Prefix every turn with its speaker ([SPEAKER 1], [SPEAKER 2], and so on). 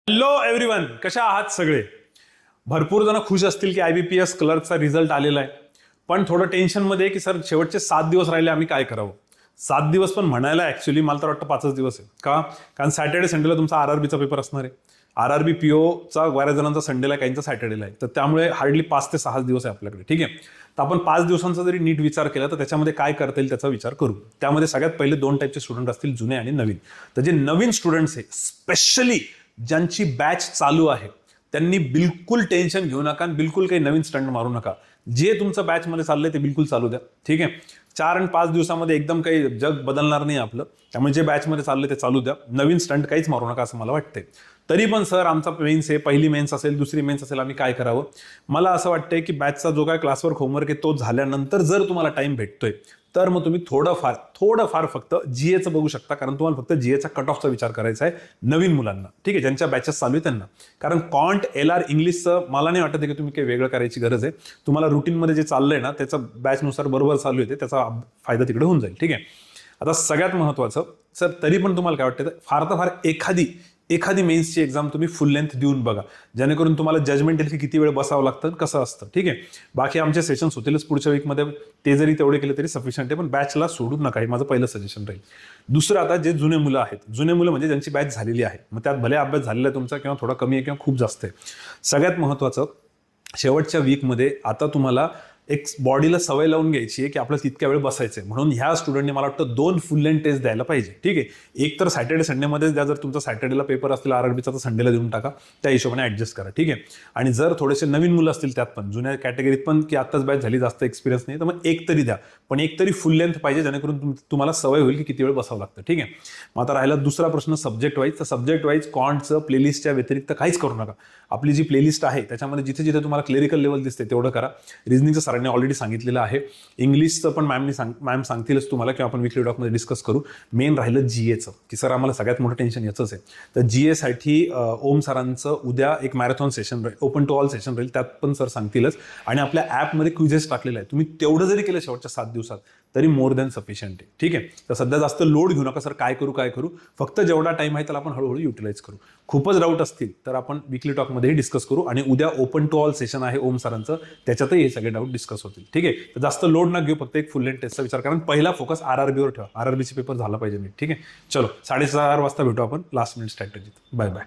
[SPEAKER 1] Hello everyone, कशा आहात सगळे? भरपूर जण खुश असतील की IBPS क्लर्कचा रिझल्ट आलेला आहे, पण थोडं टेन्शनमध्ये आहे की सर शेवटचे 7 दिवस राहिले, आम्ही काय करावं? 7 दिवस पण म्हणायला ॲक्च्युली मला तर वाटतं 5च दिवस आहे. का? कारण सॅटर्डे संडेला तुमचा RRBचा पेपर असणार आहे. RRB POचा बऱ्याच जणांचा संडेला आहे, काहींचा सॅटर्डेला आहे. तर त्यामुळे हार्डली 5 ते 6 दिवस आहे आपल्याकडे. ठीक आहे, तर आपण 5 दिवसांचा जरी नीट विचार केला तर त्याच्यामध्ये काय करता येईल त्याचा विचार करू. त्यामध्ये सगळ्यात पहिले 2 टाईपचे स्टुडंट असतील, जुने आणि नवीन. तर जे नवीन स्टुडंट्स आहे, स्पेशली ज्यांची बॅच चालू आहे, त्यांनी बिलकुल टेन्शन घेऊ नका आणि बिलकुल काही नवीन स्टंट मारू नका. जे तुमचं बॅचमध्ये चाललंय ते बिलकुल चालू द्या. ठीक आहे, 4 आणि 5 दिवसामध्ये एकदम काही जग बदलणार नाही आपलं. त्यामुळे जे बॅचमध्ये चाललंय ते चालू द्या. नवीन स्टंट काहीच मारू नका असं मला वाटतंय. तरी पण सर आमचा मेन्स आहे, पहिली मेन्स असेल, दुसरी मेन्स असेल, आम्ही काय करावं? मला असं वाटतंय की बॅचचा जो काय क्लासवर्क होमवर्क आहे तो झाल्यानंतर जर तुम्हाला टाइम भेटतोय तर मग तुम्ही थोडंफार फक्त GAचं बघू शकता, कारण तुम्हाला फक्त GAचा कट ऑफचा विचार करायचा आहे नवीन मुलांना. ठीक आहे, ज्यांच्या बॅचेस चालू आहे त्यांना. कारण कॉन्ट LR इंग्लिशचं मला नाही वाटत की तुम्ही काही वेगळं करायची गरज आहे. तुम्हाला रुटीनमध्ये जे चाललंय ना त्याचं बॅचनुसार बरोबर चालू येते, त्याचा फायदा तिकडे होऊन जाईल. ठीक आहे, आता सगळ्यात महत्त्वाचं सर, तरी पण तुम्हाला काय वाटतं, फार तर फार एखादी मेन्सची एक्झाम तुम्ही फुल लेंथ देऊन बघा, जेणेकरून तुम्हाला जजमेंट येईल की किती वेळ बसावं लागतं, कसं असतं. ठीक आहे, बाकी आमचे सेशन्स होतीलच पुढच्या वीकमध्ये, ते जरी तेवढे केले तरी सफिशियंट आहे, पण बॅचला सोडू नका, हे माझं पहिलं सजेशन राहील. दुसरं, आता जे जुने मुलं आहेत, जुने मुलं म्हणजे ज्यांची बॅच झालेली आहे, मग त्यात भले अभ्यास झालेला आहे तुमचा किंवा थोडा कमी आहे किंवा खूप जास्त आहे, सगळ्यात महत्त्वाचं शेवटच्या वीकमध्ये आता तुम्हाला एक बॉडीला सवय लावून घ्यायची आहे की आपल्याला तितक्या वेळ बसायचं आहे. म्हणून ह्या स्टुडंटने मला वाटतं 2 फुल लेंथ टेस्ट द्यायला पाहिजे. ठीक आहे, एक तर सॅटर्डे संडेमध्येच द्या, जर तुमचा सॅटर्डेला पेपर असतील RRBचा तर संडेला देऊन टाका, त्या हिशोबाने ॲडजस्ट करा. ठीक आहे, आणि जर थोडेसे नवीन मुलं असतील त्यात पण, जुन्या कॅटेगरीत पण की आत्ताच बॅच झाली, जास्त एक्सपिरियन्स नाही, तर मग एक तरी द्या, पण एक तरी फुल लेंथ पाहिजे, जेणेकरून तुम्हाला सवय होईल की किती वेळ बसावं लागतं. ठीक आहे, मग आता राहिला दुसरा प्रश्न सब्जेक्ट वाईज. तर सब्जेक्ट वाईज कॉन्टचं प्लेलिस्टच्या व्यतिरिक्त काहीच करू नका. आपली जी प्लेलिस्ट आहे त्याच्यामध्ये जिथे जिथे तुम्हाला क्लेरिकल लेवल दिसते तेवढं करा. रिझनिंगचं सरांनी ऑलरेडी सांगितलेलं आहे. इंग्लिशचं पण मॅम सांगतीलच तुम्हाला, किंवा आपण विकली डॉकमध्ये डिस्कस करू. मेन राहिलं GAचं, की सर आम्हाला सगळ्यात मोठं टेन्शन याचंच आहे. तर GAसाठी ओम सरांचं उद्या एक मॅरेथॉन सेशन राहील, ओपन टू ऑल सेशन राहील, त्यात पण सर सांगतीलच. आणि आपल्या ॲपमध्ये क्विजेस टाकलेलं आहे, तुम्ही तेवढं जरी केलं शेवटच्या 7 दिवसात तरी मोर दॅन सफिशियंट आहे. ठीक आहे, तर सध्या जास्त लोड घेऊ नका, सर काय करू, फक्त जेवढा टाइम आहे त्याला आपण हळूहळू युटिलाइज करू. खूपच डाऊट असतील तर आपण विकली टॉकमध्येही डिस्कस करू, आणि उद्या ओपन टू ऑल सेशन आहे ओम सरांचं, त्याच्यातही हे सगळे डाऊट डिस्कस होतील. ठीक आहे, तर जास्त लोड ना घेऊ, फक्त एक फुल लेंथ टेस्टचा विचार, कारण पहिला फोकस RRBवर ठेवा. RRBचे पेपर झाला पाहिजे नीट. ठीक आहे, चलो 4:30 वाजता भेटू आपण लास्ट मिनिट स्ट्रॅटेजीत. Bye bye.